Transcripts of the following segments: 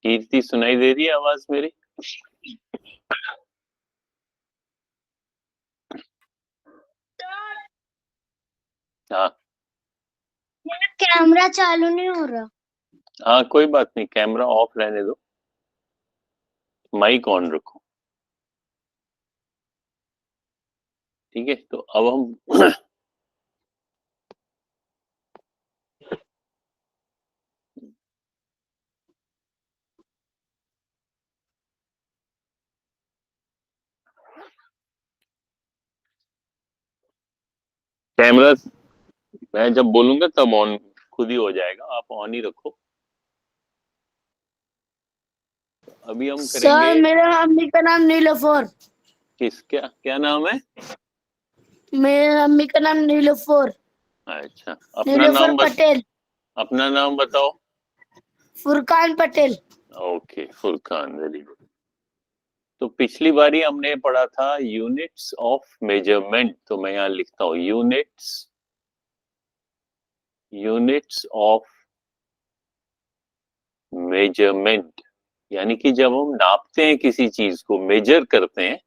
कीर्ति, सुनाई दे रही है आवाज मेरी? हाँ। मेरा कैमरा चालू नहीं हो रहा। हाँ, कोई बात नहीं, कैमरा ऑफ रहने दो, माइक ऑन रखो। ठीक है, तो अब हम कैमरा, मैं जब बोलूंगा तब ऑन खुद ही हो जाएगा, आप ऑन ही रखो। अभी हम करेंगे। सर मेरे मम्मी का नाम नीलोफर। किस, क्या क्या नाम है? मेरे मम्मी का नाम नीलोफर। अच्छा, अपना नीलोफर नाम पटेल। अपना नाम बताओ। Furqan Patel. Okay, Furqan, very good. तो पिछली बारी हमने पढ़ा था यूनिट्स ऑफ मेजरमेंट, तो मैं यहाँ लिखता हूँ यूनिट्स ऑफ मेजरमेंट, यानी कि जब हम नापते हैं किसी चीज को, मेजर करते हैं,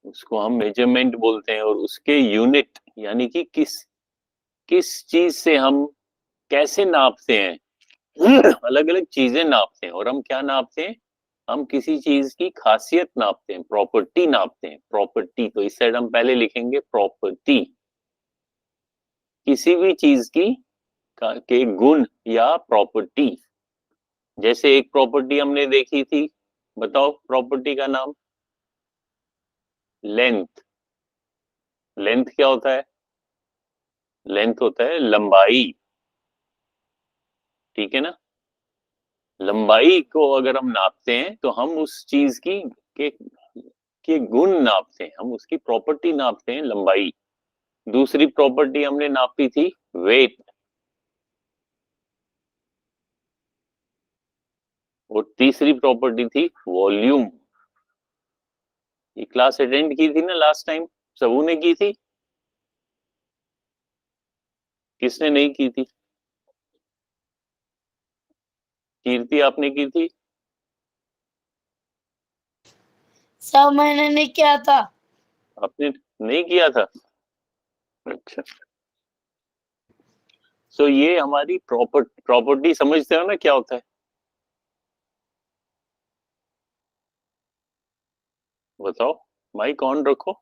उसको हम मेजरमेंट बोलते हैं। और उसके यूनिट यानी कि किस किस चीज से हम कैसे नापते हैं। अलग अलग चीजें नापते हैं। और हम क्या नापते हैं? हम किसी चीज की खासियत नापते हैं, प्रॉपर्टी नापते हैं, प्रॉपर्टी। तो इस साइड हम पहले लिखेंगे प्रॉपर्टी, किसी भी चीज की के गुण या प्रॉपर्टी। जैसे एक प्रॉपर्टी हमने देखी थी, बताओ प्रॉपर्टी का नाम। लेंथ। लेंथ क्या होता है? लेंथ होता है लंबाई। ठीक है ना? लंबाई को अगर हम नापते हैं तो हम उस चीज के, के गुण नापते हैं, हम उसकी प्रॉपर्टी नापते हैं, लंबाई। दूसरी प्रॉपर्टी हमने नापी थी वेट। और तीसरी प्रॉपर्टी थी वॉल्यूम। ये क्लास अटेंड की थी ना लास्ट टाइम? सबू ने की थी? किसने नहीं की थी? कीर्ति, आपने की थी? सब मैंने नहीं किया था। आपने नहीं किया था? अच्छा। सो ये हमारी प्रॉपर्टी समझते हो ना क्या होता है? बताओ, माइक ऑन रखो।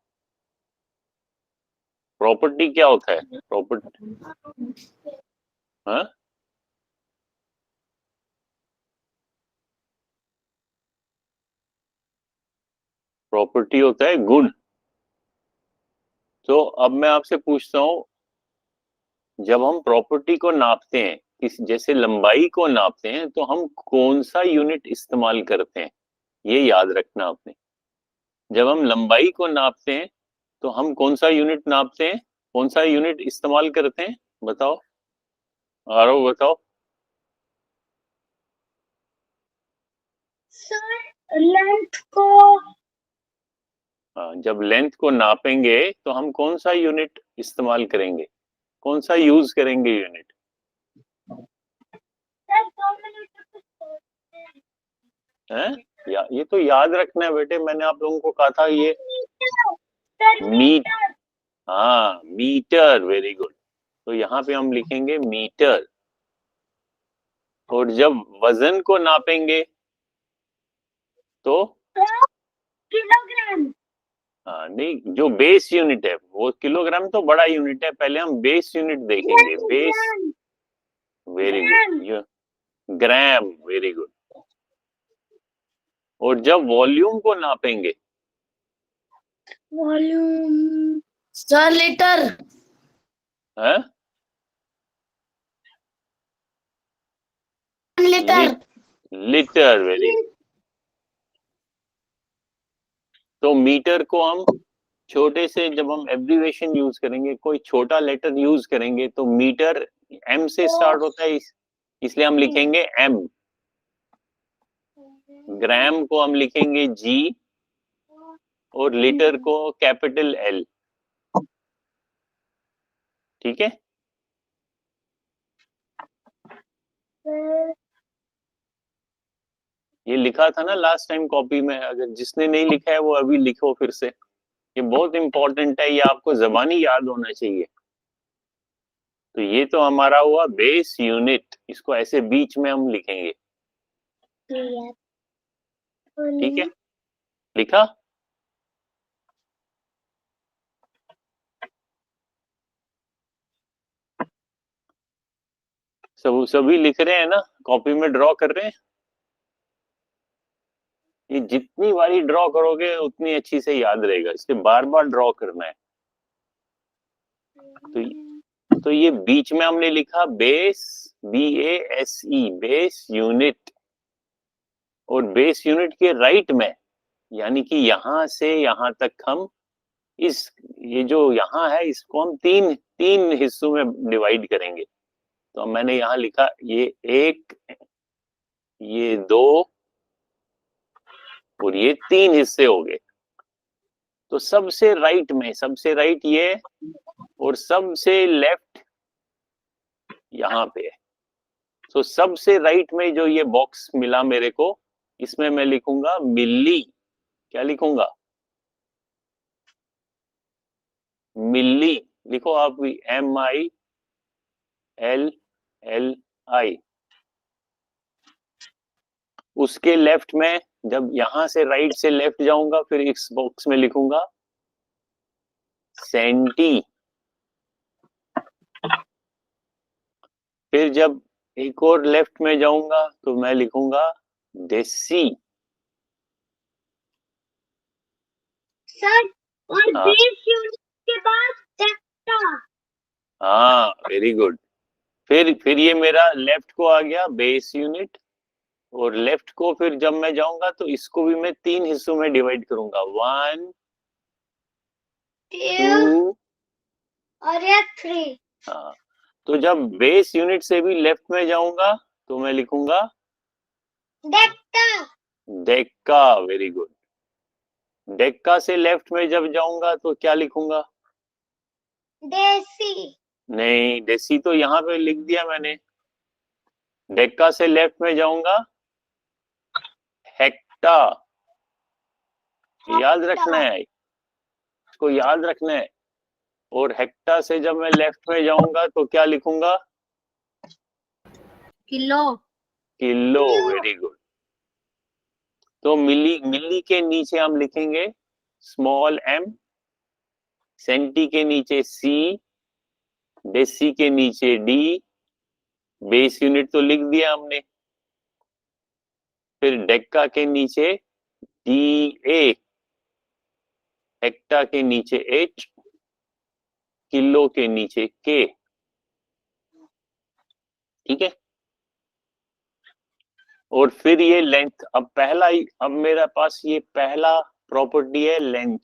प्रॉपर्टी क्या होता है? प्रॉपर्टी, हाँ, प्रॉपर्टी होता है गुण। तो अब मैं आपसे पूछता हूँ, जब हम प्रॉपर्टी को नापते हैं, किस जैसे लंबाई को नापते हैं, तो हम कौन सा यूनिट इस्तेमाल करते हैं? ये याद रखना आपने। जब हम लंबाई को नापते हैं तो हम कौन सा यूनिट नापते हैं, कौन सा यूनिट इस्तेमाल करते हैं? बताओ, आरो बताओ। सर लेंथ को। हाँ, जब लेंथ को नापेंगे तो हम कौन सा यूनिट इस्तेमाल करेंगे, कौन सा यूज करेंगे यूनिट? Sir 2 minute. है? ये तो याद रखना है बेटे, मैंने आप लोगों को कहा था ये। Sir meet, metre. हाँ, मीटर, वेरी गुड। तो यहाँ पे हम लिखेंगे मीटर। और जब वजन को नापेंगे तो, किलोग्राम। हाँ नहीं, जो बेस यूनिट है वो किलोग्राम तो बड़ा यूनिट है, पहले हम बेस यूनिट देखेंगे, ग्राम बेस। ग्राम वेरी ग्राम। गुड, ग्राम, वेरी गुड। और जब वॉल्यूम को नापेंगे, वॉल्यूम। Sir litre. है, लीटर। Litre, very good. तो मीटर को हम छोटे से, जब हम एब्रीवेशन यूज करेंगे, कोई छोटा लेटर यूज करेंगे, तो मीटर एम से स्टार्ट होता है, इसलिए हम लिखेंगे एम। ग्राम को हम लिखेंगे जी। और लीटर को कैपिटल एल। ठीक है? ये लिखा था ना लास्ट टाइम कॉपी में, अगर जिसने नहीं लिखा है वो अभी लिखो फिर से, ये बहुत इंपॉर्टेंट है, ये आपको ज़बानी याद होना चाहिए। तो ये तो हमारा हुआ बेस यूनिट, इसको ऐसे बीच में हम लिखेंगे, ठीक है, लिखा? सभी लिख रहे हैं ना, कॉपी में ड्रॉ कर रहे हैं? ये जितनी बारी ड्रॉ करोगे उतनी अच्छी से याद रहेगा, इसलिए बार बार ड्रॉ करना है। तो ये बीच में हमने लिखा बेस, BASE, बेस यूनिट, और बेस यूनिट के राइट में, यानी कि यहां से यहां तक हम ये जो यहाँ है इसको हम तीन तीन हिस्सों में डिवाइड करेंगे। तो मैंने यहाँ लिखा ये 1, ये 2 और ये 3 हिस्से हो गए। तो सबसे राइट ये और सबसे लेफ्ट यहाँ पे है। तो सबसे राइट में जो ये बॉक्स मिला मेरे को, इसमें मैं लिखूंगा मिली। क्या लिखूंगा? मिली। लिखो आप भी, MILLI। उसके लेफ्ट में, जब यहां से राइट से लेफ्ट जाऊंगा, फिर इस बॉक्स में लिखूंगा सेंटी। फिर जब एक और लेफ्ट में जाऊंगा तो मैं लिखूंगा देसी। सर, और बेस यूनिट के बाद डेक्टा। हाँ, वेरी गुड। फिर ये मेरा लेफ्ट को आ गया बेस यूनिट, और लेफ्ट को फिर जब मैं जाऊंगा तो इसको भी मैं 3 हिस्सों में डिवाइड करूंगा, 1 2 और ये 3। हाँ, तो जब बेस यूनिट से भी लेफ्ट में जाऊंगा तो मैं लिखूंगा डेक्टा। डेक्का। Very good. डेक्का से लेफ्ट में जब जाऊंगा तो क्या लिखूंगा? देसी। नहीं, देसी तो यहाँ पे लिख दिया मैंने। डेक्का से लेफ्ट में जाऊंगा हेक्टा। याद रखना है, इसको याद रखना है। और हेक्टा से जब मैं लेफ्ट में जाऊंगा तो क्या लिखूंगा? किलो। किलो। Very good. तो मिली के नीचे हम लिखेंगे स्मॉल m, सेंटी के नीचे C, देसी के नीचे D, बेस यूनिट तो लिख दिया हमने। फिर डेक्का के नीचे DA, हेक्टा के नीचे H, किलो के नीचे K। ठीक है। और फिर ये लेंथ, अब मेरे पास ये पहला प्रॉपर्टी है लेंथ,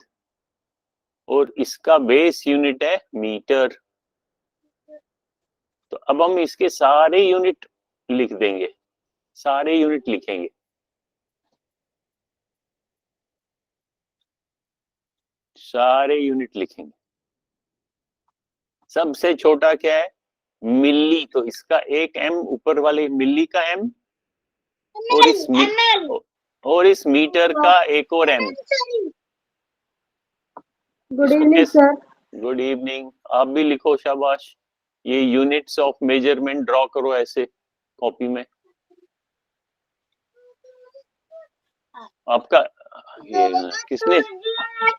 और इसका बेस यूनिट है मीटर। तो अब हम इसके सारे यूनिट लिख देंगे, सारे यूनिट लिखेंगे। सारे यूनिट लिखेंगे। सबसे छोटा क्या है? मिली। तो इसका एक m, ऊपर वाले मिली का m, और इस मीटर का एक और m। Good evening sir. Good evening. आप भी लिखो, शाबाश। ये यूनिट्स ऑफ मेजरमेंट ड्रॉ करो ऐसे कॉपी में। आपका ये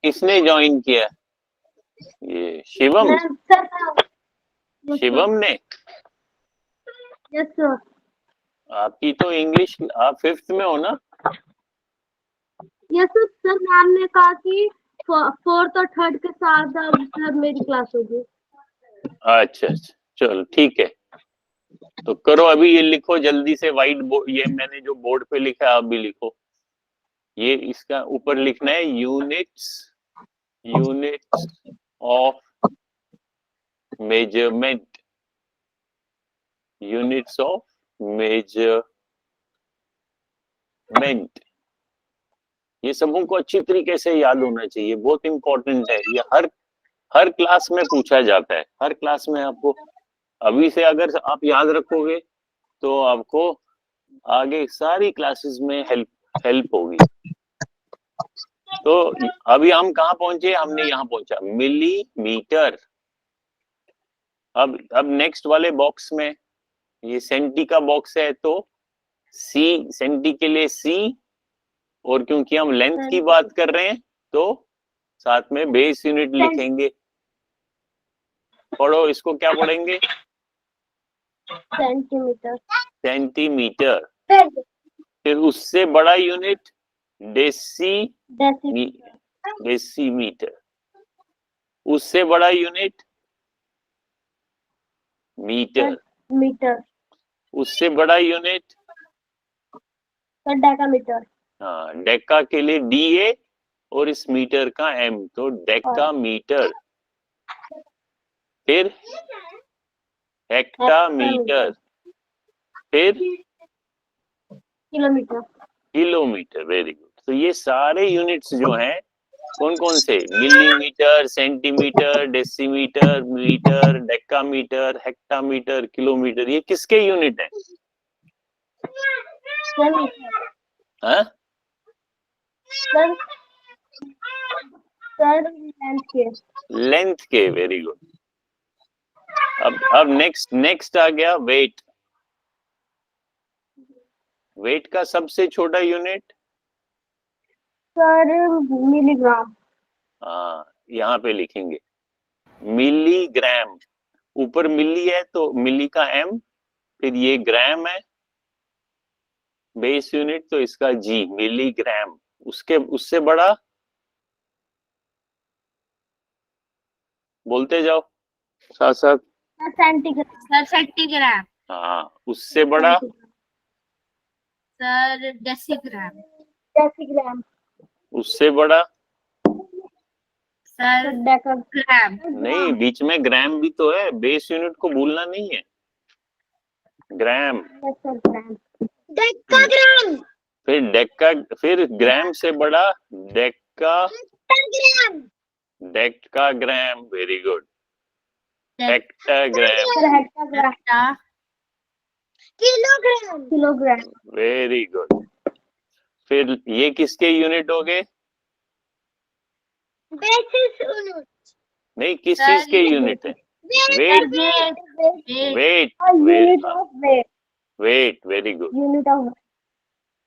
किसने ज्वाइन किया? ये शिवम। शिवम ने? Yes sir. आपकी तो इंग्लिश, आप 5th में हो ना? यस सर, मैम ने कहा कि 4th और 3rd के साथ सर मेरी क्लास होगी। अच्छा, चलो ठीक है। तो करो अभी, ये लिखो जल्दी से, व्हाइट बोर्ड, ये मैंने जो बोर्ड पे लिखा है आप भी लिखो। ये इसका ऊपर लिखना है units of measurement. Units of measurement. ये सबों को अच्छी तरीके से याद होना चाहिए, बहुत इंपॉर्टेंट है। ये हर क्लास में पूछा जाता है, हर क्लास में आपको। अभी से अगर आप याद रखोगे तो आपको आगे सारी क्लासेस में हेल्प हेल्प होगी। तो अभी हम कहाँ पहुंचे, हमने यहाँ पहुंचा मिलीमीटर। अब नेक्स्ट वाले बॉक्स में, ये सेंटी का बॉक्स है तो सी, सेंटी के लिए सी, और क्योंकि हम लेंथ की बात कर रहे हैं तो साथ में बेस यूनिट लिखेंगे। पढ़ो इसको, क्या पढ़ेंगे? सेंटीमीटर। सेंटीमीटर। फिर उससे बड़ा यूनिट डेसीमीटर। उससे बड़ा यूनिट मीटर। मीटर। उससे बड़ा यूनिट डेकामीटर। हाँ, डेका के लिए DA और इस मीटर का M, तो डेकामीटर। फिर हेक्टामीटर। फिर किलोमीटर। किलोमीटर। Very good. तो ये सारे यूनिट्स जो हैं कौन कौन से? Millimetre, centimetre, decimetre, metre, decametre, hectametre, kilometre, ये किसके यूनिट है? हाँ? सर लेंथ के। लेंथ के। Very good. अब नेक्स्ट आ गया वेट। वेट का सबसे छोटा यूनिट? Sir milligram. हाँ, यहाँ पे लिखेंगे मिलीग्राम। ऊपर मिली है तो मिली का M, फिर ये ग्राम है बेस यूनिट, तो इसका G, मिलीग्राम। उससे बड़ा बोलते जाओ साथ साथ। सेंटीग्राम। Sir centigram. हाँ, उससे बड़ा सर डेसीग्राम। डेसीग्राम। उससे बड़ा सर डेकाग्राम। नहीं, बीच में ग्राम भी तो है, बेस यूनिट को भूलना नहीं है। ग्राम। डेकाग्राम। फिर डेका, फिर ग्राम से बड़ा deca, decagram. Very good. Hectagram. Hectagram. Kilogram. Kilogram. Very good. फिर ये किसके यूनिट हो गए? Basis unit. नहीं, किस चीज के यूनिट है? Weight. Weight. Unit of weight. Weight. Very good. Unit of.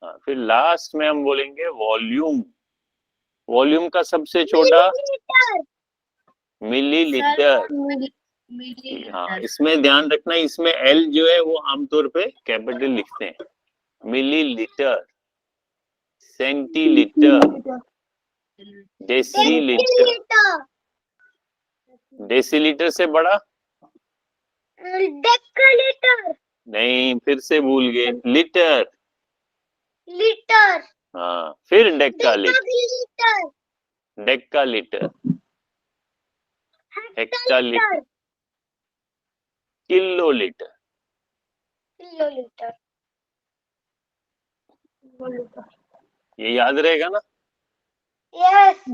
हाँ, फिर लास्ट में हम बोलेंगे वॉल्यूम। वॉल्यूम का सबसे छोटा मिलीलीटर। हाँ, इसमें ध्यान रखना, इसमें L जो है वो आमतौर पे कैपिटल लिखते हैं। Millilitre, centilitre, decilitre. डेसीलीटर से बड़ा डेकालीटर। नहीं, फिर से भूल गए। लीटर। लीटर। हाँ, फिर डेकालीटर, डेकालीटर। डेकालीटर, हेक्टालीटर, किलोलीटर। किलोलीटर। ये याद रहेगा ना? यस।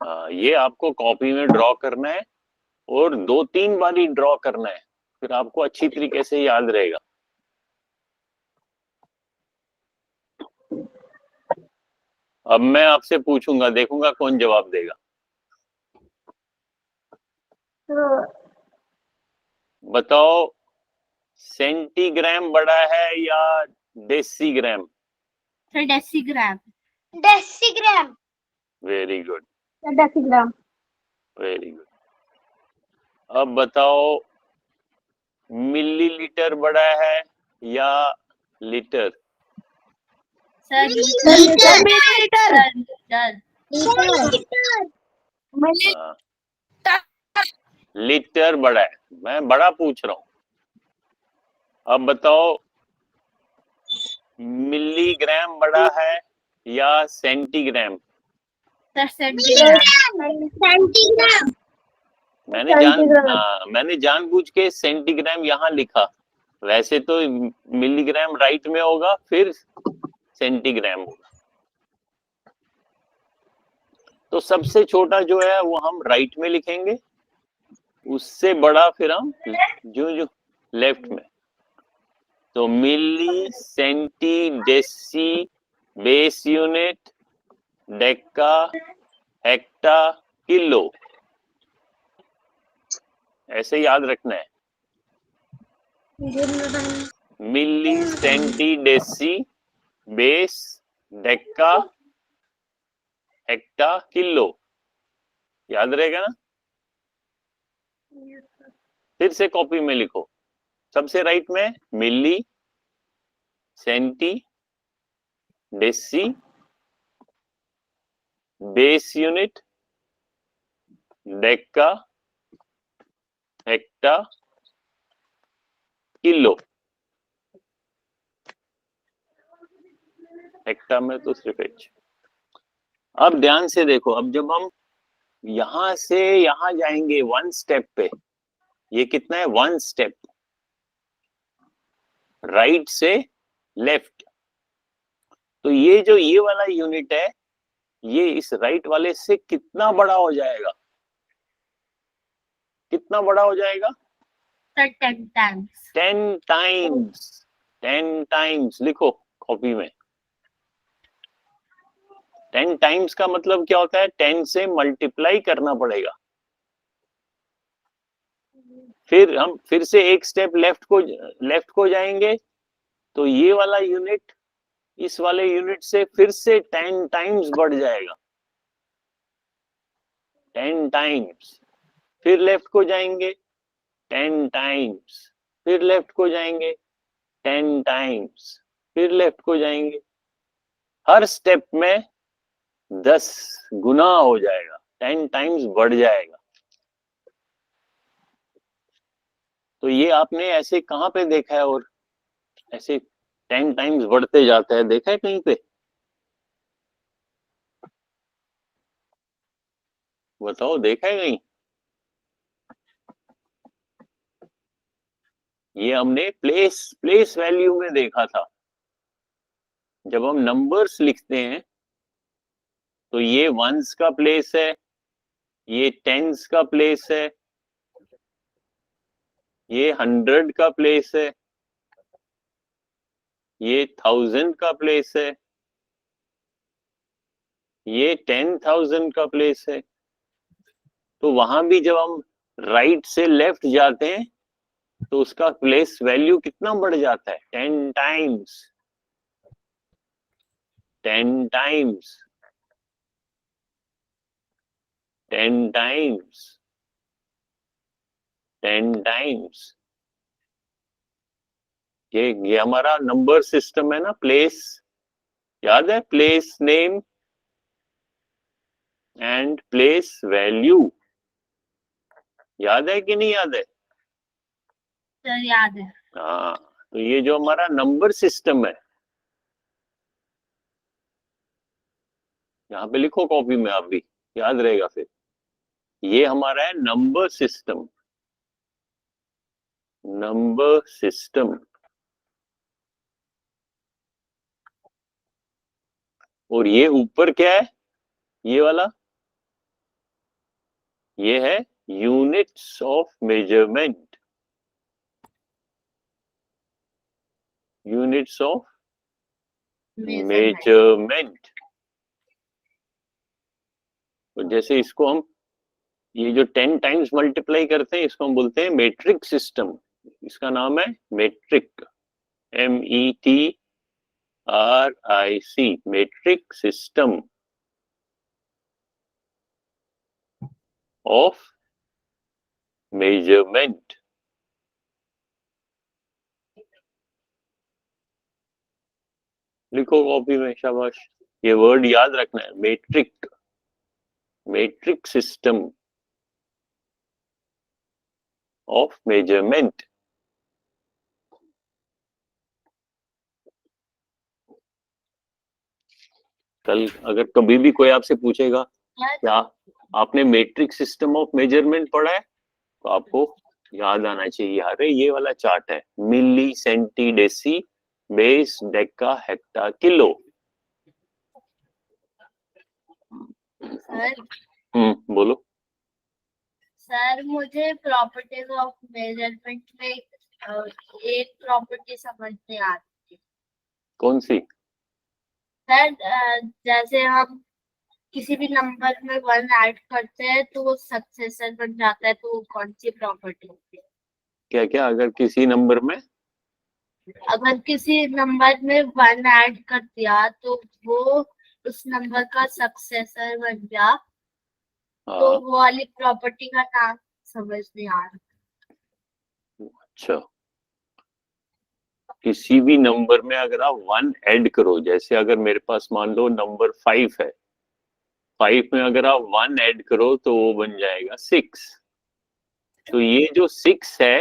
हाँ, ये आपको कॉपी में ड्रॉ करना है और 2-3 बार ही ड्रॉ करना है, फिर आपको अच्छी तरीके से याद रहेगा। अब मैं आपसे पूछूंगा, देखूंगा कौन जवाब देगा। बताओ, सेंटीग्राम बड़ा है या decigram? Sir decigram. Decigram. Very good. Decigram. Very good. अब बताओ, मिलीलीटर बड़ा है या लीटर? Sir litre. हाँ, लीटर बड़ा है, मैं बड़ा पूछ रहा हूँ। अब बताओ, मिलीग्राम बड़ा है या सेंटीग्राम? Sir centigram. सेंटीग्राम। मैंने जानबूझ के सेंटीग्राम यहाँ लिखा, वैसे तो मिलीग्राम राइट में होगा, फिर सेंटीग्राम होगा। तो सबसे छोटा जो है वो हम राइट में लिखेंगे, उससे बड़ा फिर हम जो लेफ्ट में। तो milli, centi, deci, base unit, deca, hecto, kilo, ऐसे याद रखना है। Milli, centi, deci, base, deca, hecto, kilo, याद रहेगा ना? फिर से कॉपी में लिखो। सबसे राइट में milli, centi, deci, base unit, deca, hecto, kilo. Hecto में तो सिर्फ एच। अब ध्यान से देखो, अब जब हम यहां से यहां जाएंगे वन स्टेप पे, ये कितना है? वन स्टेप, राइट से लेफ्ट। तो ये जो ये वाला यूनिट है, ये इस राइट वाले से कितना बड़ा हो जाएगा? कितना बड़ा हो जाएगा? 10 times. 10 टाइम्स। 10 टाइम्स लिखो कॉपी में। 10 टाइम्स का मतलब क्या होता है? 10 से मल्टीप्लाई करना पड़ेगा। फिर हम फिर से एक स्टेप लेफ्ट को जाएंगे, तो ये वाला यूनिट इस वाले यूनिट से फिर से 10 टाइम्स बढ़ जाएगा। 10 टाइम्स। फिर लेफ्ट को जाएंगे, 10 टाइम्स। फिर लेफ्ट को जाएंगे, 10 टाइम्स। फिर लेफ्ट को जाएंगे। हर स्टेप में 10 गुना हो जाएगा, 10 टाइम्स बढ़ जाएगा। तो ये आपने ऐसे कहां पे देखा है? और ऐसे 10 टाइम्स बढ़ते जाता है, देखा है कहीं पे? बताओ, देखा है कहीं? ये हमने प्लेस वैल्यू में देखा था। जब हम नंबर्स लिखते हैं तो ये वंस का प्लेस है, ये टेंस का प्लेस है, ये 100 का प्लेस है, ये 1000 का प्लेस है, ये 10,000 का प्लेस है। तो वहां भी जब हम राइट से लेफ्ट जाते हैं तो उसका प्लेस वैल्यू कितना बढ़ जाता है? 10 टाइम्स। 10 टाइम्स। 10 टाइम्स। 10 टाइम्स। ये हमारा नंबर सिस्टम है ना, प्लेस। याद है? Place name and place value. याद है कि नहीं याद है? सर याद है। हाँ, तो ये जो हमारा नंबर सिस्टम है, यहाँ पे लिखो कॉपी में, आप भी याद रहेगा फिर। ये हमारा है नंबर सिस्टम। Number system. और ये ऊपर क्या है? ये वाला, ये है units of measurement. Units of measurement. तो जैसे इसको हम, ये जो 10 टाइम्स मल्टीप्लाई करते हैं, इसको हम बोलते हैं मेट्रिक सिस्टम। इसका नाम है metric. METRIC, metric system of measurement. लिखो कॉपी में, शाबाश। ये वर्ड याद रखना है, metric. Metric system of measurement. कल अगर कभी भी कोई आपसे पूछेगा क्या आपने मैट्रिक सिस्टम ऑफ मेजरमेंट पढ़ा है, तो आपको याद आना चाहिए, अरे ये वाला चार्ट है, milli, centi, deci, base, deca, hecto, kilo. Sir बोलो। सर मुझे प्रॉपर्टीज ऑफ मेजरमेंट में एक प्रॉपर्टी समझ नहीं आती। कौन सी? सर जैसे हम किसी भी नंबर में 1 ऐड करते हैं तो वो सक्सेसर बन जाता है, तो वो कौन सी प्रॉपर्टी होती है? क्या क्या? अगर किसी नंबर में अगर किसी नंबर में 1 ऐड कर दिया तो वो उस नंबर का सक्सेसर बन गया, तो हाँ, वो वाली प्रॉपर्टी का नाम समझ नहीं आ रहा। अच्छा, किसी भी नंबर में अगर आप 1 ऐड करो, जैसे अगर मेरे पास मान लो नंबर 5 है, 5 में अगर आप 1 ऐड करो तो वो बन जाएगा 6। तो ये जो 6 है,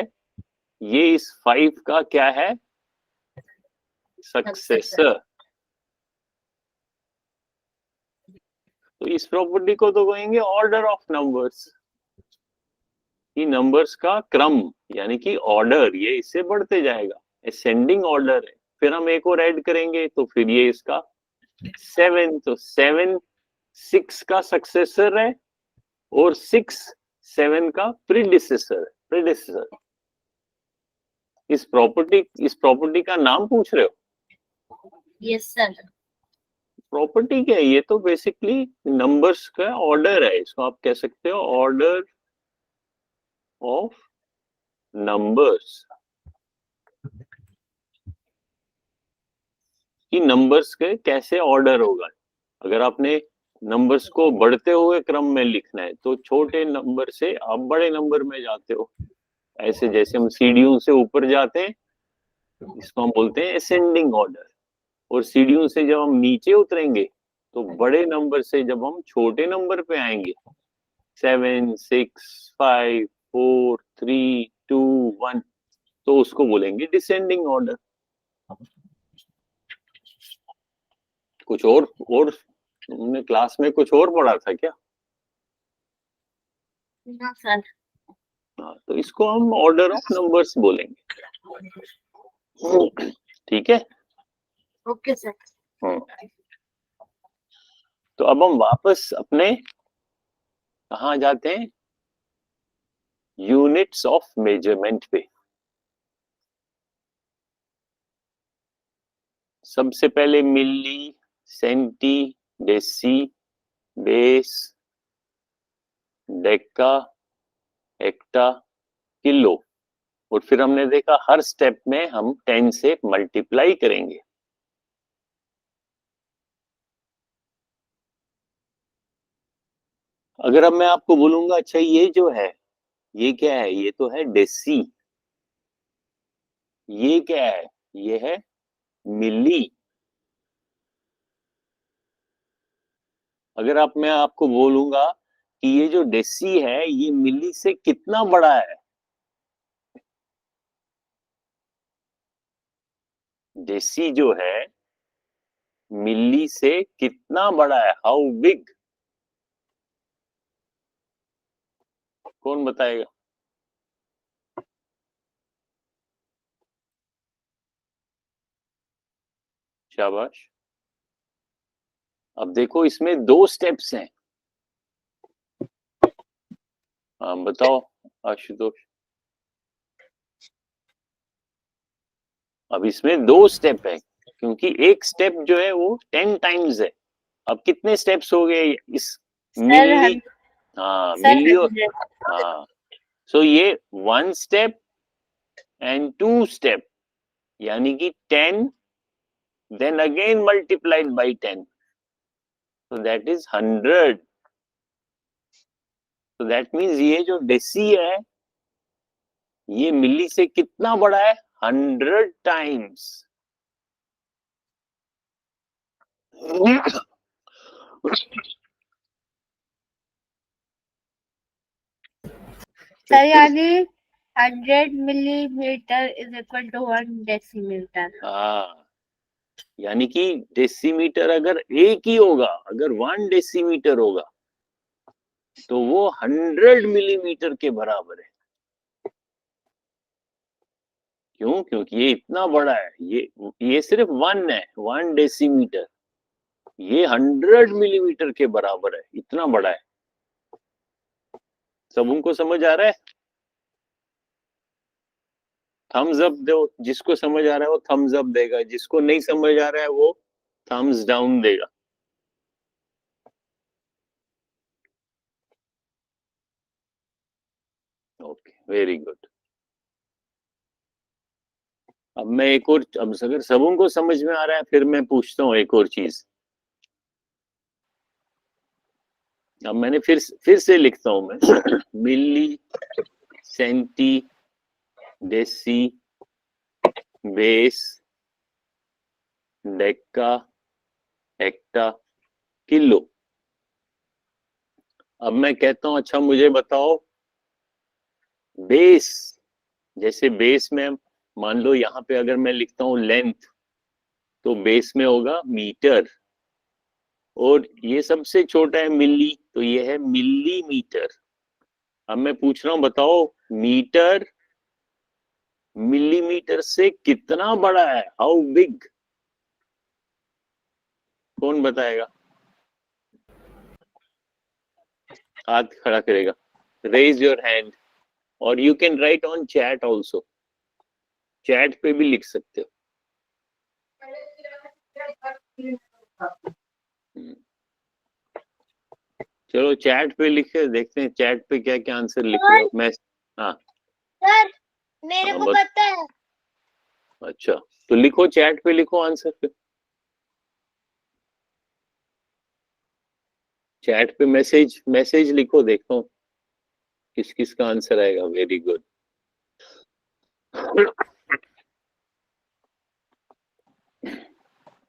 ये इस 5 का क्या है? सक्सेसर। सक्सेसर। तो इस प्रॉपर्टी को तो कहेंगे ऑर्डर ऑफ नंबर्स, कि नंबर्स का क्रम, यानी कि ऑर्डर, ये इससे बढ़ते जाएगा, असेंडिंग ऑर्डर है। फिर हम एक और ऐड करेंगे तो फिर ये इसका 7, तो 7 6 का सक्सेसर है, और 6 7 का प्रीडिसेसर। इस प्रॉपर्टी का नाम पूछ रहे हो? Yes sir. प्रॉपर्टी क्या है? ये तो बेसिकली नंबर्स का ऑर्डर है, इसको आप कह सकते हो ऑर्डर ऑफ नंबर्स, कि नंबर्स के कैसे ऑर्डर होगा। अगर आपने नंबर्स को बढ़ते हुए क्रम में लिखना है तो छोटे नंबर से आप बड़े नंबर में जाते हो, ऐसे जैसे हम सीढ़ियों से ऊपर जाते हैं, इसको हम बोलते हैं असेंडिंग ऑर्डर। और सीढ़ियों से जब हम नीचे उतरेंगे तो बड़े नंबर से जब हम छोटे नंबर पे आएंगे, 7 6 5 4 3 2 1, तो उसको बोलेंगे डिसेंडिंग ऑर्डर। कुछ और तुमने क्लास में कुछ और पढ़ा था क्या? ना सर। हाँ, तो इसको हम ऑर्डर ऑफ नंबर्स बोलेंगे। ठीक है। Okay sir. तो अब हम वापस अपने कहाँ जाते हैं? यूनिट्स ऑफ मेजरमेंट पे। सबसे पहले milli, centi, deci, base, deca, hecto, kilo. और फिर हमने देखा हर स्टेप में हम 10 से मल्टीप्लाई करेंगे। अगर अब मैं आपको बोलूंगा अच्छा ये जो है, ये क्या है? ये तो है डेसी। ये क्या है? ये है मिली। अगर आप मैं आपको बोलूंगा कि ये जो डेसी है ये मिली से कितना बड़ा है, डेसी जो है मिली से कितना बड़ा है, हाउ बिग, कौन बताएगा? शाबाश। अब देखो इसमें 2 स्टेप्स हैं। हाँ बताओ आशुतोष। अब इसमें 2 स्टेप है, क्योंकि एक स्टेप जो है वो 10 टाइम्स है। अब कितने स्टेप्स हो गए इस सर मिली? हाँ सर मिली और 100। हाँ, सो ये 1 स्टेप एंड 2 स्टेप, यानी कि 10 then again multiplied by 10, so that is 100. so that means ये जो डेसी है ये मिली से कितना बड़ा है? 100 टाइम्स। तो सर फिर यानी 100 millimetre is equal to 1 decimetre. हाँ, यानी कि डेसीमीटर अगर एक ही होगा, अगर 1 डेसीमीटर होगा तो वो 100 मिलीमीटर के बराबर है। क्यों? क्योंकि ये इतना बड़ा है, ये सिर्फ 1 है, 1 डेसीमीटर, ये 100 मिलीमीटर के बराबर है, इतना बड़ा है। सब उनको समझ आ रहा है? थम्स अप दो, जिसको समझ आ रहा है वो थम्स अप देगा, जिसको नहीं समझ आ रहा है वो थम्स डाउन देगा। Okay, very good. अब मैं एक और, अब अगर सबों को समझ में आ रहा है फिर मैं पूछता हूँ एक और चीज। अब मैंने फिर से लिखता हूं मैं milli, centi, deci, base, deca, hecto, kilo. अब मैं कहता हूं अच्छा मुझे बताओ बेस, जैसे बेस में मान लो यहाँ पे अगर मैं लिखता हूं लेंथ, तो बेस में होगा मीटर, और ये सबसे छोटा है मिली, तो ये है मिलीमीटर। अब मैं पूछ रहा हूं बताओ मीटर मिलीमीटर से कितना बड़ा है, हाउ बिग? कौन बताएगा, हाथ खड़ा करेगा, रेज योर हैंड। और you can write on chat also, chat पे भी लिख सकते हो। चलो चैट पे लिखे, देखते हैं चैट पे क्या क्या आंसर लिख रहे हो। मैं हाँ सर मेरे हाँ को पता है। अच्छा, तो लिखो चैट पे, लिखो आंसर पे, चैट पे मैसेज मैसेज लिखो, देखता हूँ किस किस का आंसर आएगा। Very good.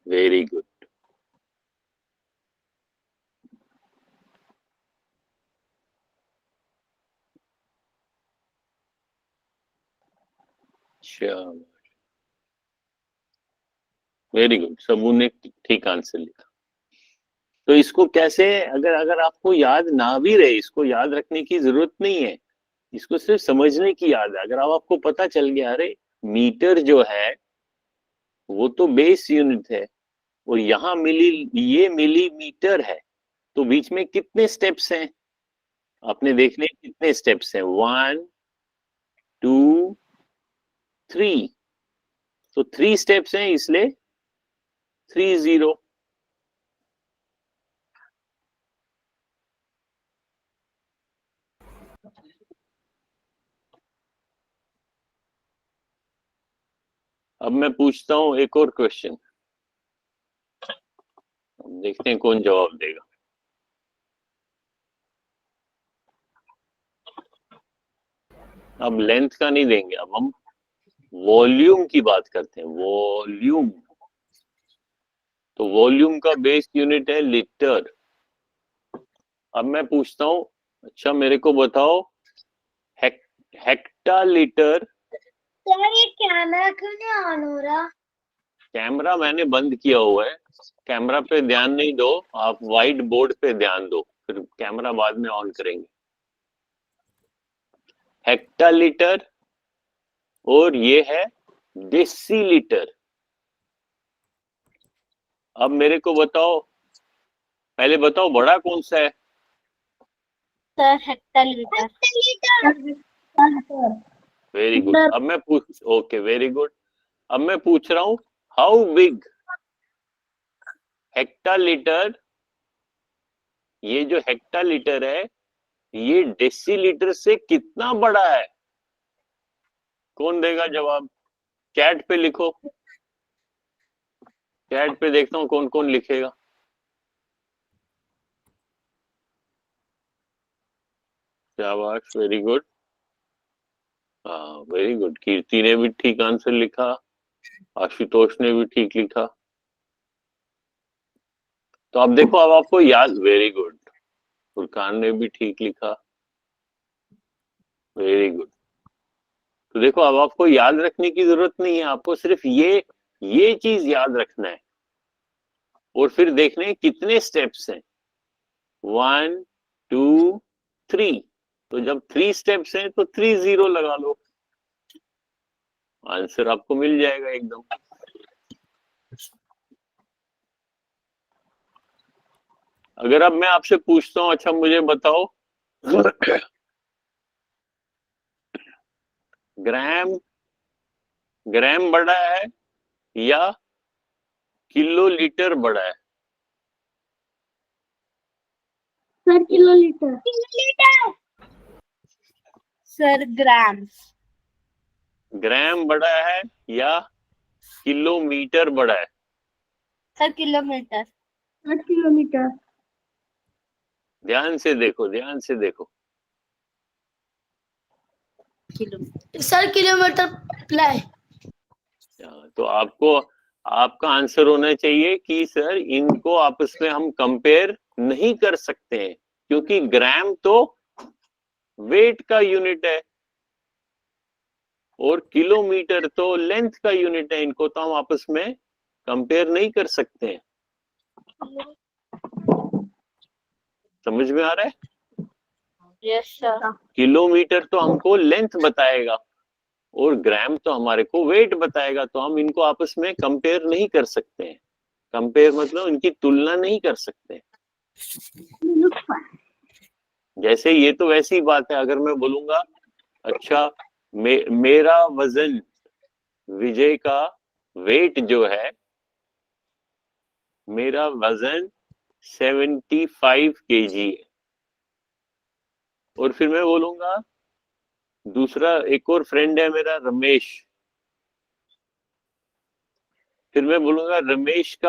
Very good. चलो वेरी गुड, सबू ने ठीक आंसर लिखा। तो इसको कैसे, अगर अगर आपको याद ना भी रहे, इसको याद रखने की जरूरत नहीं है, इसको सिर्फ समझने की याद है। अगर अब आपको पता चल गया अरे मीटर जो है वो तो बेस यूनिट है, और यहाँ ये मिलीमीटर है, तो बीच में कितने स्टेप्स हैं आपने देखने, कितने स्टेप्स हैं, 1 2 3, तो 3 स्टेप्स हैं इसलिए 30। अब मैं पूछता हूं एक और क्वेश्चन, देखते हैं कौन जवाब देगा। अब लेंथ का नहीं देंगे, अब हम वॉल्यूम की बात करते हैं, वॉल्यूम। तो वॉल्यूम का बेस यूनिट है लीटर। अब मैं पूछता हूं अच्छा मेरे को बताओ हेक, हेक्टा लीटर। सर ये कैमरा क्यों नहीं ऑन हो रहा? कैमरा मैंने बंद किया हुआ है, कैमरा पे ध्यान नहीं दो, आप व्हाइट बोर्ड पे ध्यान दो, फिर कैमरा बाद में ऑन करेंगे। हेक्टा लीटर, और ये है डेसीलीटर। अब मेरे को बताओ, पहले बताओ बड़ा कौन सा है। Sir hectolitre. Hectolitre. Very good. अब मैं पूछ, ओके वेरी गुड। अब मैं पूछ रहा हूं हाउ बिग, हेक्टालीटर, ये जो हेक्टालीटर है ये डेसीलीटर से कितना बड़ा है, कौन देगा जवाब? चैट पे लिखो, चैट पे देखता हूँ कौन कौन लिखेगा। शाबाश, वेरी गुड। हाँ वेरी गुड, कीर्ति ने भी ठीक आंसर लिखा, आशुतोष ने भी ठीक लिखा। तो अब देखो, अब आपको याद, वेरी गुड, फुरकान ने भी ठीक लिखा, वेरी गुड। तो देखो अब आपको याद रखने की जरूरत नहीं है, आपको सिर्फ ये चीज याद रखना है, और फिर देखने हैं कितने स्टेप्स हैं, 1 2 3। तो जब 3 स्टेप्स हैं तो 30 लगा लो, आंसर आपको मिल जाएगा एकदम। अगर अब मैं आपसे पूछता हूं अच्छा मुझे बताओ ग्राम, ग्राम बड़ा है या किलोलीटर बड़ा है? Sir kilolitre. किलोलीटर सर ग्राम। ग्राम बड़ा है या किलोमीटर बड़ा है? Sir kilometre. Sir kilometre. ध्यान से देखो, ध्यान से देखो। Sir kilometre ply. तो आपको आपका आंसर होना चाहिए कि सर इनको आपस में हम कंपेयर नहीं कर सकते हैं, क्योंकि ग्राम तो वेट का यूनिट है और किलोमीटर तो लेंथ का यूनिट है। इनको तो हम आपस में कंपेयर नहीं कर सकते हैं। समझ में आ रहा है? Yes sir. किलोमीटर तो हमको लेंथ बताएगा और ग्राम तो हमारे को वेट बताएगा, तो हम इनको आपस में कंपेयर नहीं कर सकते हैं। कंपेयर मतलब इनकी तुलना नहीं कर सकते। जैसे ये तो वैसी बात है, अगर मैं बोलूंगा अच्छा मेरा वजन विजय का वेट जो है, मेरा वजन 75 kg है, और फिर मैं बोलूंगा दूसरा एक और फ्रेंड है मेरा रमेश, फिर मैं बोलूंगा रमेश की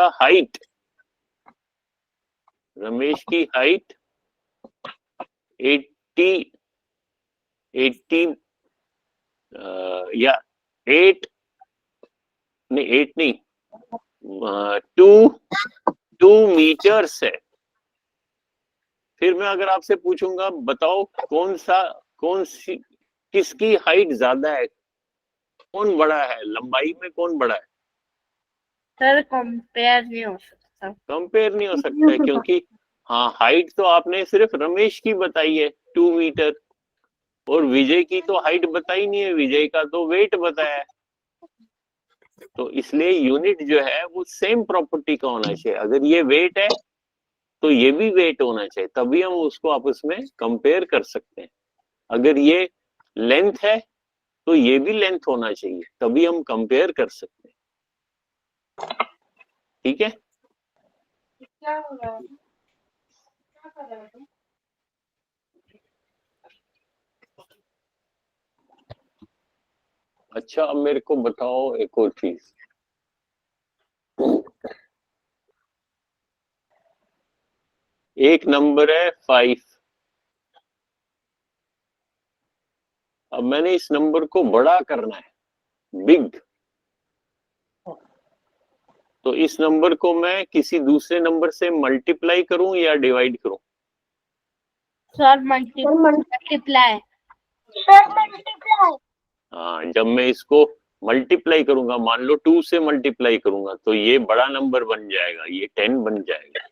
हाइट 80 या 8 नहीं 2 मीटर्स है। फिर मैं अगर आपसे पूछूंगा बताओ किसकी हाइट ज्यादा है, कौन बड़ा है, लंबाई में कौन बड़ा है? सर कंपेयर नहीं हो सकता। कंपेयर नहीं हो सकता है, क्योंकि हाँ हाइट तो आपने सिर्फ रमेश की बताई है 2 मीटर, और विजय की तो हाइट बताई नहीं है, विजय का तो वेट बताया है। तो इसलिए यूनिट जो है वो सेम प्रॉपर्टी का होना चाहिए। अगर ये वेट है तो ये भी वेट होना चाहिए, तभी हम उसको आपस में कंपेयर कर सकते हैं। अगर ये लेंथ है तो ये भी लेंथ होना चाहिए, तभी हम कंपेयर कर सकते हैं। ठीक है? क्या हो रहा है? क्या कर रहे हो? अच्छा, अब मेरे को बताओ एक और चीज। एक नंबर है 5। अब मैंने इस नंबर को बड़ा करना है, बिग। तो इस नंबर को मैं किसी दूसरे नंबर से मल्टीप्लाई करूं या डिवाइड करूं? Sir multiply. हाँ, जब मैं इसको मल्टीप्लाई करूंगा, मान लो 2 से मल्टीप्लाई करूंगा तो ये बड़ा नंबर बन जाएगा, ये 10 बन जाएगा।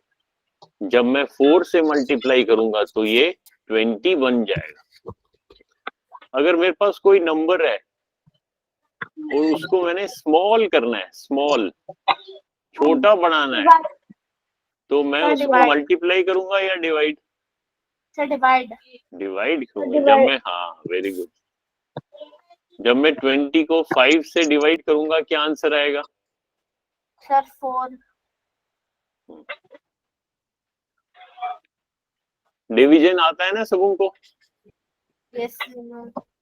जब मैं 4 से मल्टीप्लाई करूंगा तो ये 20 बन जाएगा। अगर मेरे पास कोई नंबर है और उसको मैंने स्मॉल करना है, स्मॉल छोटा बनाना है, तो मैं उसको मल्टीप्लाई करूंगा या डिवाइड? डिवाइड। डिवाइड करूंगा। जब मैं, हाँ वेरी गुड, जब मैं 20 को 5 से डिवाइड करूंगा क्या आंसर आएगा? सर 4। डिवीजन आता है ना सबों को? Yes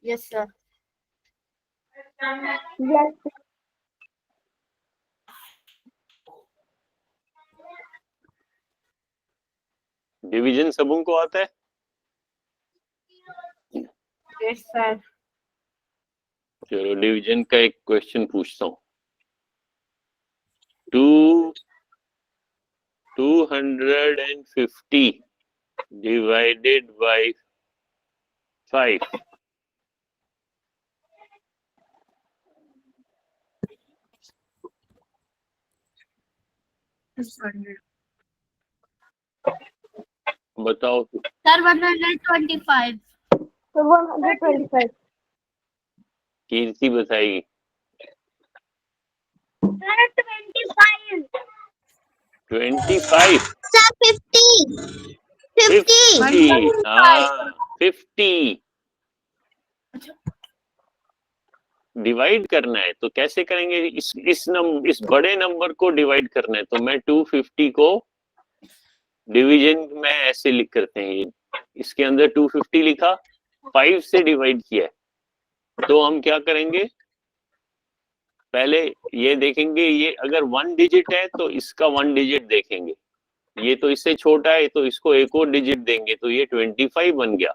yes sir. डिवीजन सबों को आता है? Yes sir. चलो डिवीजन का एक क्वेश्चन पूछता हूँ। 250 डिवाइडेड बाय 5। बताओ। सर 125। 125। कीर्ति बताएगी। 25। सर 50। 50। हाँ 50। डिवाइड करना है तो कैसे करेंगे? इस बड़े नंबर को डिवाइड करना है तो मैं 250 को डिवीजन में ऐसे लिख करते हैं, इसके अंदर 250 लिखा, 5 से डिवाइड किया है तो हम क्या करेंगे? पहले ये देखेंगे, ये अगर 1 डिजिट है तो इसका 1 डिजिट देखेंगे, ये तो इससे छोटा है तो इसको एक और डिजिट देंगे तो ये 25 बन गया।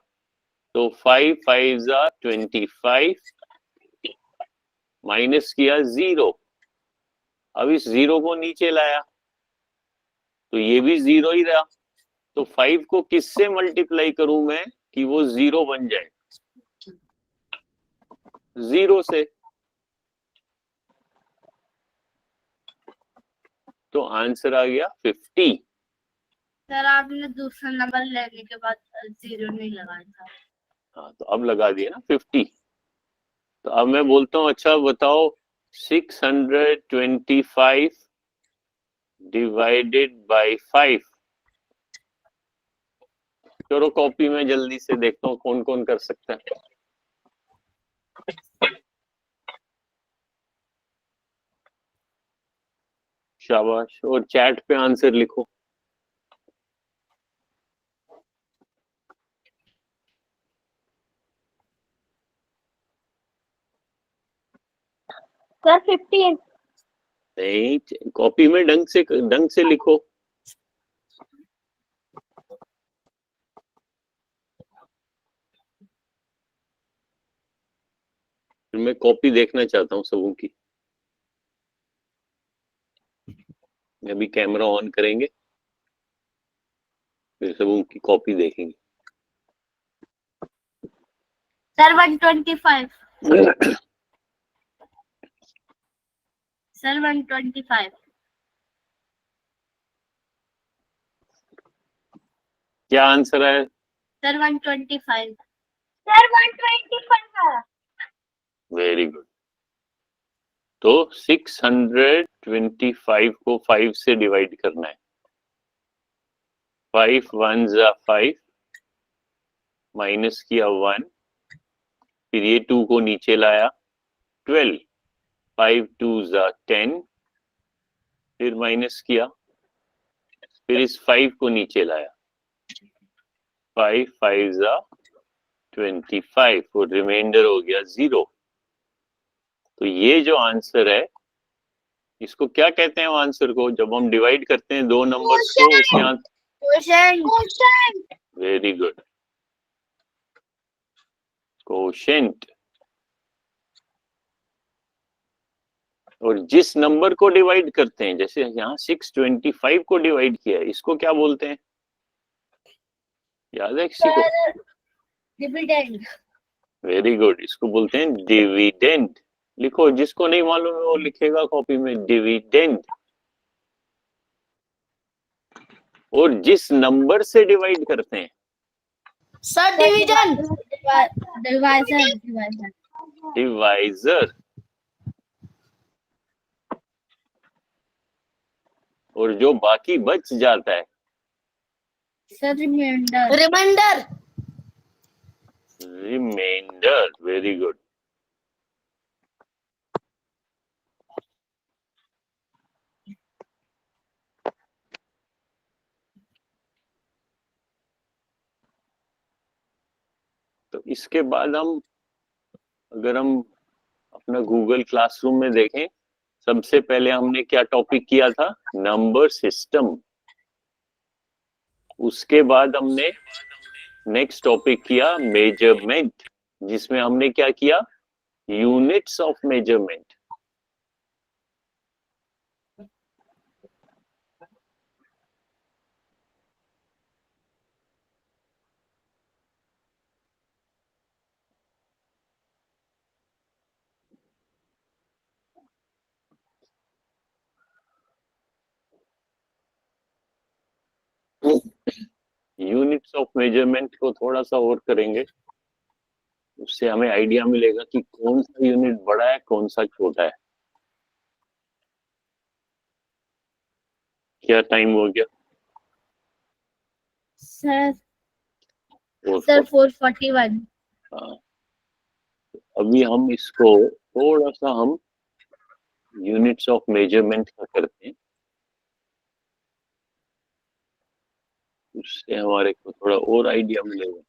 तो 5 5 25 माइनस किया 0, अब इस 0 को नीचे लाया तो ये भी 0 ही रहा। तो 5 को किससे मल्टीप्लाई करूं मैं कि वो 0 बन जाए? 0 से। तो आंसर आ गया 50। सर आपने दूसरा नंबर लेने के बाद 0 नहीं लगाया था। हाँ तो अब लगा दिया ना 50। तो अब मैं बोलता हूँ, अच्छा बताओ 625 डिवाइडेड बाय 5। चलो कॉपी में जल्दी से देखता हूँ कौन कौन कर सकता है। शाबाश, और चैट पे आंसर लिखो। सर 15। नहीं, कॉपी में ढंग से लिखो। फिर मैं कॉपी देखना चाहता हूँ सबों की। अभी कैमरा ऑन करेंगे, फिर सबों की कॉपी देखेंगे। सर 125। सर 125। क्या आंसर है? सर 125। सर 125। Very good. तो 625 को 5 से डिवाइड करना है। 5 1 5, माइनस किया 1, फिर ये 2 को नीचे लाया 12, 5 2 10, फिर माइनस किया, फिर इस 5 को नीचे लाया, 5 5 25 और रिमाइंडर हो गया 0। तो ये जो आंसर है, इसको क्या कहते हैं? आंसर को जब हम डिवाइड करते हैं दो नंबर्स को, उसके क्वोशेंट। Very good, quotient. और जिस नंबर को डिवाइड करते हैं, जैसे यहाँ 625 को डिवाइड किया है, इसको क्या बोलते हैं? याद है किसी को? डिविडेंड। वेरी गुड, इसको बोलते हैं डिविडेंड। लिखो, जिसको नहीं मालूम है वो लिखेगा कॉपी में डिविडेंड। और जिस नंबर से डिवाइड करते हैं, सर डिवीजन। डिवाइजर। डिवाइजर। और जो बाकी बच जाता है, sir reminder. Reminder. Reminder. Very good. तो इसके बाद अगर हम अपना गूगल क्लासरूम में देखें, सबसे पहले हमने क्या टॉपिक किया था? Number system. उसके बाद हमने नेक्स्ट टॉपिक किया मेजरमेंट, जिसमें हमने क्या किया? Units of measurement. Units of measurement को थोड़ा सा और करेंगे, उससे हमें आइडिया मिलेगा कि कौन सा यूनिट बड़ा है, कौन सा छोटा है। क्या टाइम हो गया? सर 4:40। 441। हाँ, अभी हम इसको थोड़ा सा हम यूनिट्स ऑफ मेजरमेंट का करते हैं, उससे हमारे को थोड़ा और आइडिया मिलेगा।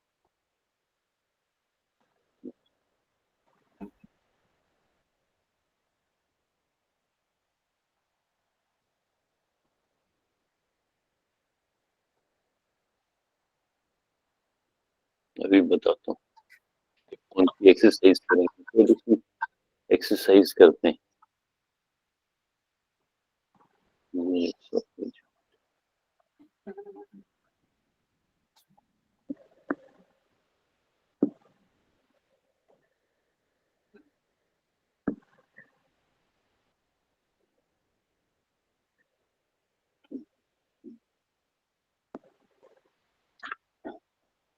अभी बताता हूँ कौन सी एक्सरसाइज करेंगे, फिर उसकी एक्सरसाइज करते हैं।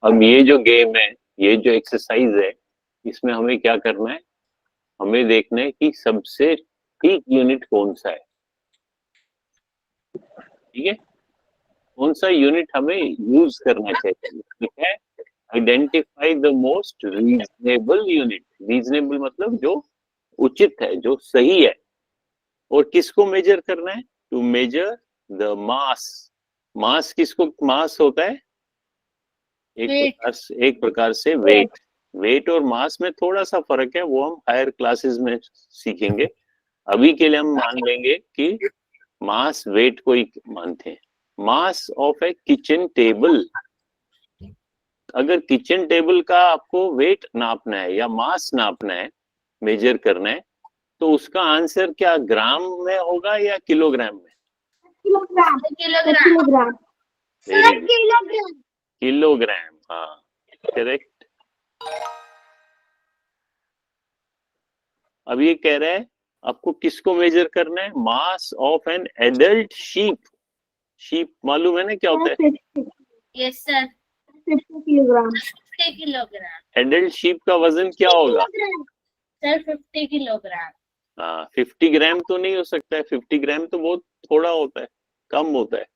अब ये जो गेम है, ये जो एक्सरसाइज है, इसमें हमें क्या करना है, हमें देखना है कि सबसे ठीक यूनिट कौन सा है। ठीक है, कौन सा यूनिट हमें यूज करना चाहिए। ठीक है, identify the most reasonable unit. Reasonable मतलब जो उचित है, जो सही है। और किसको मेजर करना है, टू मेजर द मास। मास किसको मास होता है, एक प्रकार से वेट। वेट और मास में थोड़ा सा फर्क है, वो हम हायर क्लासेस में सीखेंगे। अभी के लिए हम मान लेंगे कि मास वेट को ही मानते हैं। Mass of A kitchen table, अगर किचन टेबल का आपको वेट नापना है या मास नापना है, मेजर करना है, तो उसका आंसर क्या ग्राम में होगा या किलोग्राम में? Kilogram. Kilogram. Very good, kilogram. Kilogram, हाँ करेक्ट। अब ये कह रहा है आपको किसको मेजर करना है, mass of an adult sheep. Sheep मालूम है ना क्या होता है? Yes sir. 50 kilogram. 50 kilogram. Adult sheep का वजन क्या होगा? Sir 50 kilogram. हाँ, 50 ग्राम तो नहीं हो सकता है, 50 ग्राम तो बहुत थोड़ा होता है, कम होता है।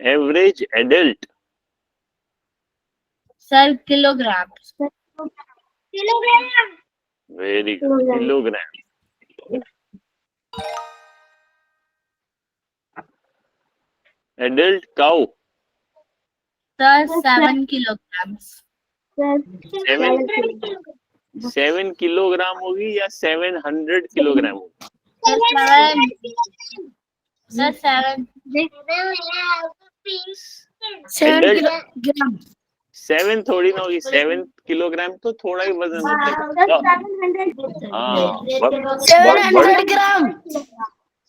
Average adult, sir kilogram. Kilogram. Very good, kilogram. Adult cow, sir 7 kilogram. 7 kilogram होगी या 700 किलोग्राम होगी? Sir 7 adult kilogram. 7 थोड़ी ना होगी, 7 किलोग्राम तो थोड़ा ही वजन होता है। हाँ, 700 ग्राम।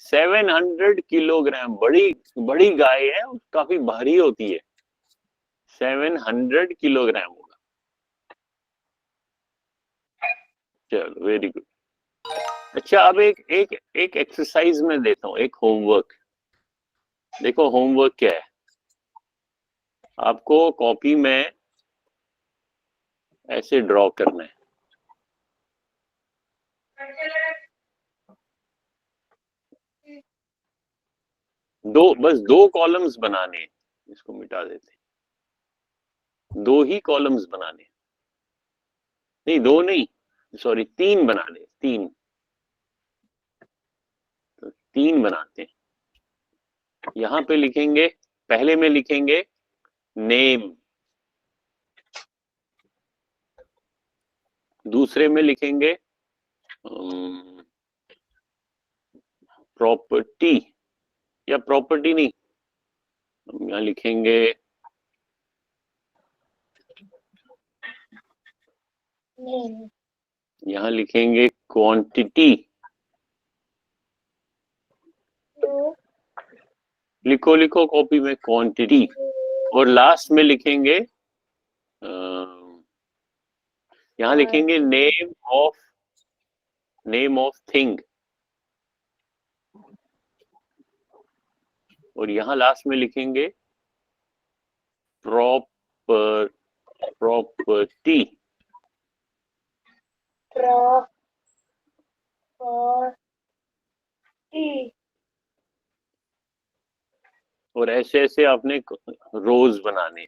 700 किलोग्राम, बड़ी बड़ी गाय है, काफी भारी होती है। 700 किलोग्राम होगा। चलो वेरी गुड। अच्छा, अब एक एक एक एक्सरसाइज में देता हूँ, एक होमवर्क। देखो होमवर्क क्या है, आपको कॉपी में ऐसे ड्रॉ करना है। बस दो कॉलम्स बनाने हैं, इसको मिटा देते हैं। दो ही कॉलम्स बनाने हैं, नहीं दो नहीं, सॉरी 3 बनाने, 3। तो 3 बनाते हैं। यहाँ पे लिखेंगे, पहले में लिखेंगे नेम, दूसरे में लिखेंगे प्रॉपर्टी, या प्रॉपर्टी नहीं, हम यहाँ लिखेंगे यहाँ लिखेंगे क्वांटिटी। लिखो लिखो कॉपी में क्वांटिटी। और लास्ट में लिखेंगे यहाँ लिखेंगे नेम ऑफ थिंग। और यहाँ लास्ट में लिखेंगे प्रॉपर्टी। और ऐसे ऐसे आपने रोज बनाने,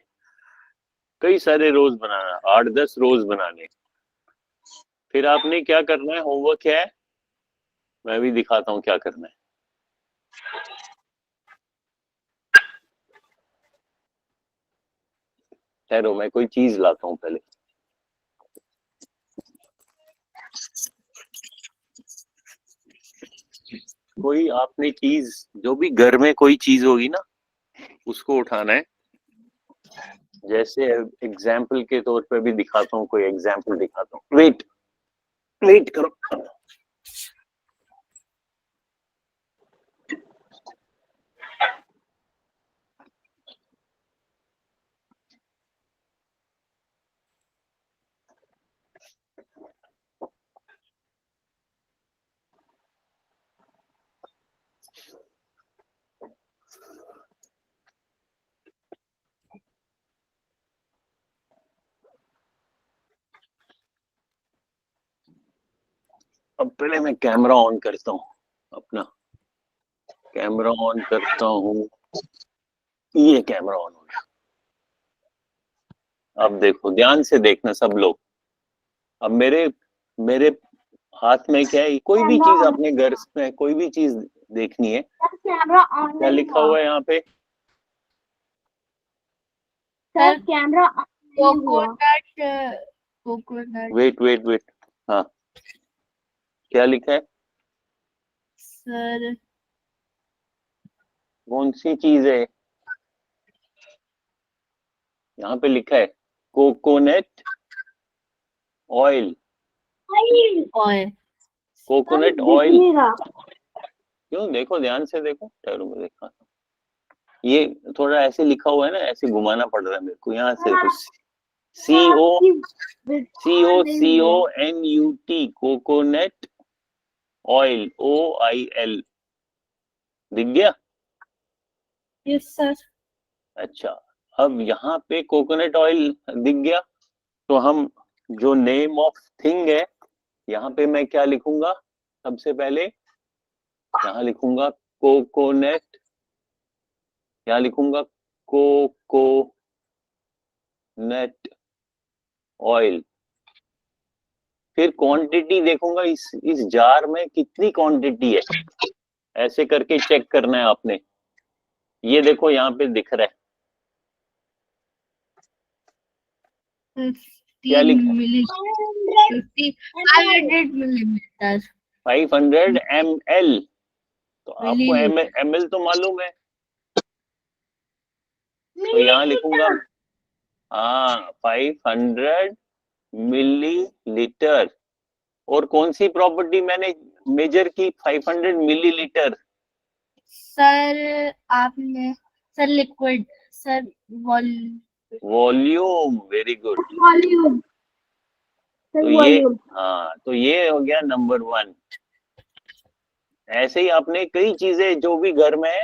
कई सारे रोज बनाना, 8-10 रोज बनाने। फिर आपने क्या करना है, होमवर्क क्या है मैं भी दिखाता हूँ क्या करना है। ठहरो, मैं कोई चीज लाता हूँ पहले। कोई आपने चीज, जो भी घर में कोई चीज होगी ना, उसको उठाना है। जैसे एग्जाम्पल के तौर पे भी दिखाता हूँ, कोई एग्जाम्पल दिखाता हूँ। वेट वेट करो। अब पहले मैं कैमरा ऑन करता हूँ, अपना कैमरा ऑन करता हूँ। ये कैमरा ऑन हो गया। अब देखो, ध्यान से देखना सब लोग। अब मेरे मेरे हाथ में क्या है, कोई भी चीज अपने घर में कोई भी चीज देखनी है। कैमरा ऑन क्या लिखा हुआ है यहाँ पे? सर कैमरा ऑन हुआ। कोकोनट वेट वेट वेट, हाँ क्या लिखा है? सर, कौन सी चीज है? यहाँ पे लिखा है कोकोनट ऑयल। ऑयल। कोकोनट दिख ऑयल। नहीं रहा। क्यों? देखो, ध्यान से देखो, ठहरो मैं देखा। ये थोड़ा ऐसे लिखा हुआ है ना, ऐसे घुमाना पड़ रहा है मेरे को। यहाँ से देखो, COCONUT, कोकोनट ऑयल, OIL। दिख गया? Yes sir. अच्छा, अब यहाँ पे कोकोनट ऑयल दिख गया, तो हम जो नेम ऑफ थिंग है, यहाँ पे मैं क्या लिखूंगा? सबसे पहले यहाँ लिखूंगा कोकोनट, यहाँ लिखूंगा कोकोनट ऑयल। फिर क्वांटिटी देखूंगा, इस जार में कितनी क्वांटिटी है, ऐसे करके चेक करना है आपने। ये देखो यहाँ पे दिख रहा है, क्या लिखा? 500 मिलीमीटर 500 ml। तो आपको मिलीलीटर। ml तो मालूम है, तो यहाँ लिखूंगा, हाँ 500 मिलीलीटर। और कौन सी प्रॉपर्टी मैंने मेजर की? 500 मिलीलीटर। सर आपने, sir liquid, sir volume, very good. Volume. तो ये, हाँ, तो ये हो गया नंबर 1। ऐसे ही आपने कई चीजें जो भी घर में है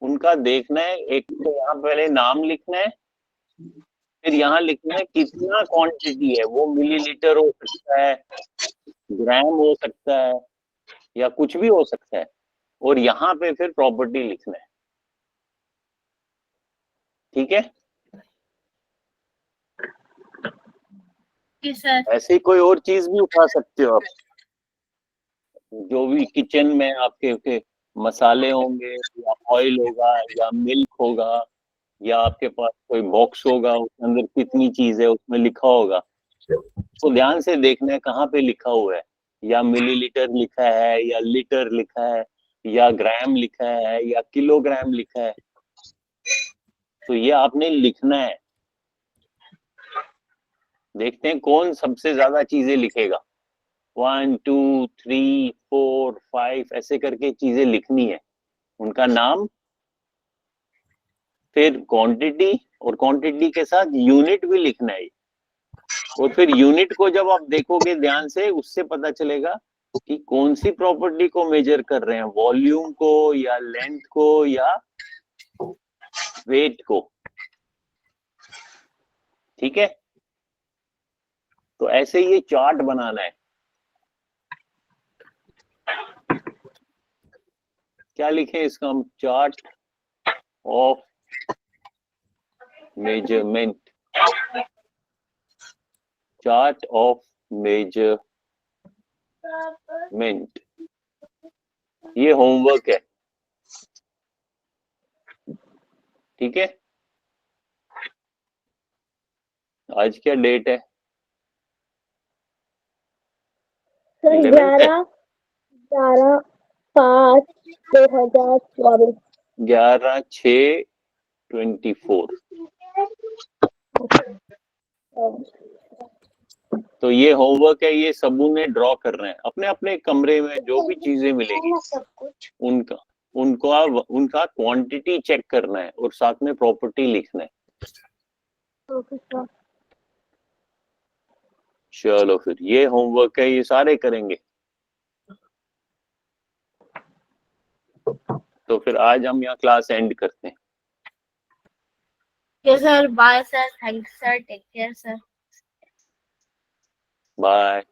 उनका देखना है। एक तो यहाँ पहले नाम लिखना है, फिर यहाँ लिखना है कितना क्वांटिटी है। वो मिलीलीटर हो सकता है, ग्राम हो सकता है, या कुछ भी हो सकता है। और यहाँ पे फिर प्रॉपर्टी लिखना है। ठीक है? सर। ऐसे ही कोई और चीज भी उठा सकते हो आप, जो भी किचन में आपके के मसाले होंगे, या ऑयल होगा, या मिल्क होगा, या आपके पास कोई बॉक्स होगा, उसके अंदर कितनी चीज है उसमें लिखा होगा। तो ध्यान से देखना है कहाँ पे लिखा हुआ है, या मिलीलीटर लिखा है, या लीटर लिखा है, या ग्राम लिखा है, या किलोग्राम लिखा है। तो ये आपने लिखना है। देखते हैं कौन सबसे ज्यादा चीजें लिखेगा। 1 2 3 4 5 ऐसे करके चीजें लिखनी है, उनका नाम, फिर क्वांटिटी, और क्वांटिटी के साथ यूनिट भी लिखना है। और फिर यूनिट को जब आप देखोगे ध्यान से, उससे पता चलेगा कि कौन सी प्रॉपर्टी को मेजर कर रहे हैं, वॉल्यूम को, या लेंथ को, या वेट को। ठीक है? तो ऐसे ये चार्ट बनाना है। क्या लिखें इसका हम? Chart of measurement, chart of measurement. ये होमवर्क है, ठीक है। आज क्या डेट है? सर 11th है। 11/5/2024। 11/6/24। तो ये होमवर्क है, ये सबू ने ड्रॉ करना है अपने अपने कमरे में। जो भी चीजें मिलेंगी सब कुछ उनका क्वांटिटी चेक करना है और साथ में प्रॉपर्टी लिखना है। Okay sir. चलो फिर ये होमवर्क है, ये सारे करेंगे। तो फिर आज हम यहाँ क्लास एंड करते हैं। Okay, sir. Bye, sir. Thanks, sir. Take care, sir. Bye.